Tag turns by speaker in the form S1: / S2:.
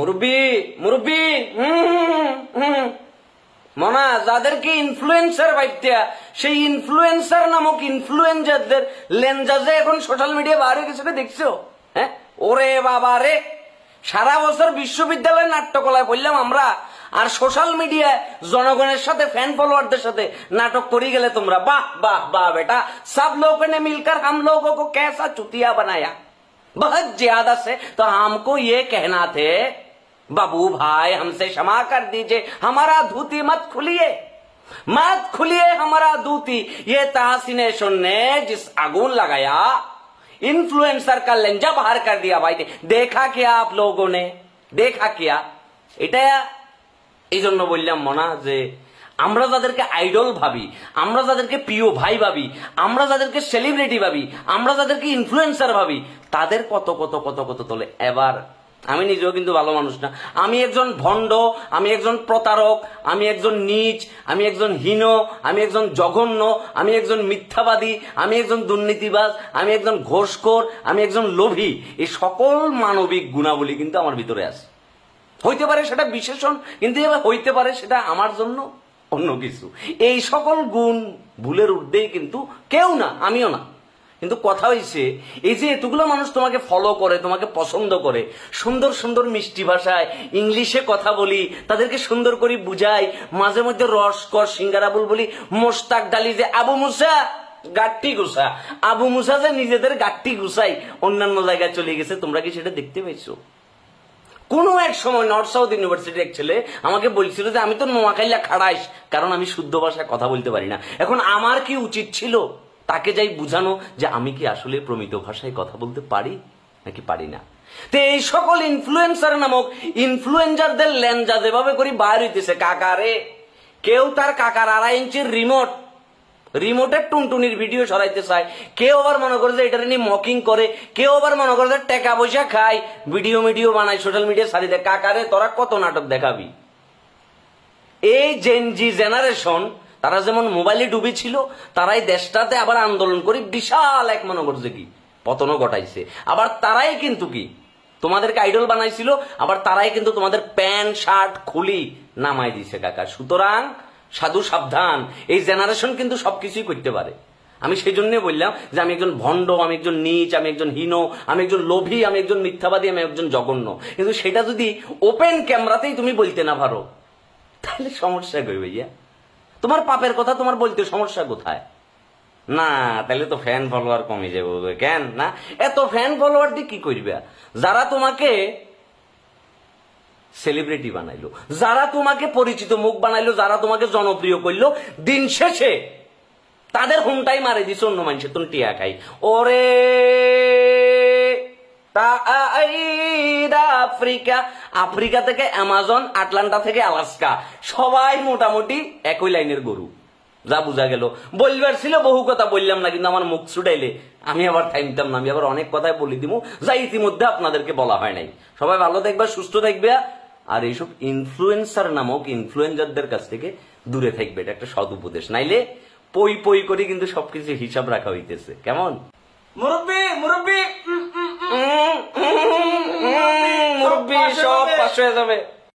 S1: মুরব্বি মুরব্বি মনা যাদেরকে ইনফ্লুয়েন্সার বাইত্যা সেই ইনফ্লুয়েন্সার নামক ইনফ্লুয়েন্সারদের লেনজাজে এখন সোশ্যাল মিডিয়া বার হয়ে গেছে দেখছো? হ্যাঁ, ওরে বাবা রে, সারা বছর বিশ্ববিদ্যালয়ের নাট্যকলায় বললাম আমরা, আর সোশ্যাল মিডিয়ায় জনগণের সাথে ফ্যান ফলোয়ারদের সাথে নাটক করে গেলে তোমরা। বাহ বাহ বাহ বেটা, সব लोगों ने मिलकर हम लोगों को कैसा चुतिया बनाया, बहुत ज्यादा से। तो हमको ये कहना थे बाबू भाई हमसे क्षमा कर दीजिए, हमारा धोती मत खुलिए हमारा धोती। ये तहसीनेशन ने जिस आगुन लगाया, इन्फ्लुएंसर का लेंजा बाहर कर दिया भाई। देखा क्या आप लोगों ने, देखा क्या? এটা এই জন্য বললাম মনা যে আমরা যাদেরকে আইডল ভাবি, আমরা যাদেরকে প্রিয় ভাই ভাবি, আমরা যাদেরকে সেলিব্রিটি ভাবি, আমরা যাদেরকে ইনফ্লুয়েন্সার ভাবি, তাদের কত কত কত কত তোলে। এবার আমি নিজেও কিন্তু ভালো মানুষ না, আমি একজন ভণ্ড, আমি একজন প্রতারক, আমি একজন নীচ, আমি একজন হীন, আমি একজন জঘন্য, আমি একজন মিথ্যাবাদী, আমি একজন দুর্নীতিবাজ, আমি একজন ঘোষখোর, আমি একজন লোভী। এই সকল মানবিক গুণাবলী কিন্তু আমার ভিতরে আছে। হইতে পারে সেটা বিশেষণ, কিন্তু এবার হইতে পারে সেটা আমার জন্য অন্য কিছু। এই সকল গুণ ভুলের ঊর্ধ্বেই কিন্তু কেউ না, আমিও না। কিন্তু কথা হইছে এই যে এতগুলো মানুষ তোমাকে ফলো করে, তোমাকে পছন্দ করে, সুন্দর সুন্দর মিষ্টি ভাষায় ইংলিশে কথা বলি, তাদেরকে সুন্দর করে বুঝাই, মাঝে মধ্যে রসকর সিঙ্গারা বলি, মোস্তাক ডালি যে আবু মুসা গাট্টি গুছা, আবু মুসা যে নিজেদের গাট্টি গুছাই অন্যান্য জায়গায় চলে গেছে, তোমরা কি সেটা দেখতে পাইছো? কোন এক সময় নর্থ সাউথ ইউনিভার্সিটির এক ছেলে আমাকে বলছিল যে আমি তো নোয়াখাইলা খাড়াইস, কারণ আমি শুদ্ধ ভাষায় কথা বলতে পারি না। এখন আমার কি উচিত ছিল তাকে যাই বুঝানো যে আমি কি আসলে প্রমিত ভাষায় কথা বলতে পারি নাকি পারি না। তো এই সকল ইনফ্লুয়েন্সার নামক ইনফ্লুয়েন্সারদের লেনজা যেভাবে করে বাইর হইতেছে, কাকারে কেউ তার কাকার 2.5 ইঞ্চির রিমোটের টুনটুনির ভিডিও সরাইতে চায়, কেউ আবার মনে করে যে এটা নিয়ে মকিং করে, কেউ আবার মনে করে যে টাকা পয়সা খায়, ভিডিও বানায় সোশ্যাল মিডিয়া সারি দেয়। কাকারে তোরা কত নাটক দেখাবি? এই জেনজি জেনারেশন তারা যেমন মোবাইলে ডুবে ছিল, তারাই দেশটাতে আবার আন্দোলন করে বিশাল এক মনে করছে কি পতনও ঘটাইছে। আবার তারাই কিন্তু কি তোমাদেরকে আইডল বানাইছিল, আবার তারাই কিন্তু তোমাদের প্যান্ট শার্ট খুলি নামাই দিছে কাকা। সুতরাং সাধু সাবধান, এই জেনারেশন কিন্তু সবকিছুই করতে পারে। আমি সেই জন্য বললাম যে আমি একজন ভণ্ড, আমি একজন নীচ, আমি একজন হীন, আমি একজন লোভী, আমি একজন মিথ্যাবাদী, আমি একজন জঘন্য। কিন্তু সেটা যদি ওপেন ক্যামেরাতেই তুমি বলতে না পারো, তাহলে সমস্যা কই ভাইয়া? তোমার পাপের কথা তোমার বলতে সমস্যা কোথায়? না তাহলে তো ফ্যান ফলোয়ার কমে যাবে। কেন না এত ফ্যান ফলোয়ার দিয়ে কি করবে? যারা তোমাকে সেলিব্রিটি বানাইলো, যারা তোমাকে পরিচিত মুখ বানাইলো, যারা তোমাকে জনপ্রিয় করলো, দিন শেষে তাদের হোমটাই মারে দিছে অন্য মানুষের তুমি টিয়া খাই। ওরে আফ্রিকা থেকে অ্যামাজন, আটলান্টা থেকে আলাস্কা, সবাই মোটামুটি একই লাইনের গরু। যা বুঝা গেল। বলবার ছিল বহু কথা বললাম না, কিন্তু আমার মুখ ছুটাইলে আমি আবার থামতাম না, আমি আবার অনেক কথাই বলে দিব যা ইতিমধ্যে আপনাদেরকে বলা হয় নাই। সবাই ভালো থাকবে, সুস্থ থাকবে, আর এইসব ইনফ্লুয়েন্সার নামক ইনফ্লুয়েন্সারদের কাছ থেকে দূরে থাকবে। এটা একটা সদ উপদেশ, নাইলে পই পই করে কিন্তু সবকিছু হিসাব রাখা হইতেছে। কেমন মুরব্বি মুরব্বি মুরব্বি সব পাশ হয়ে যাবে।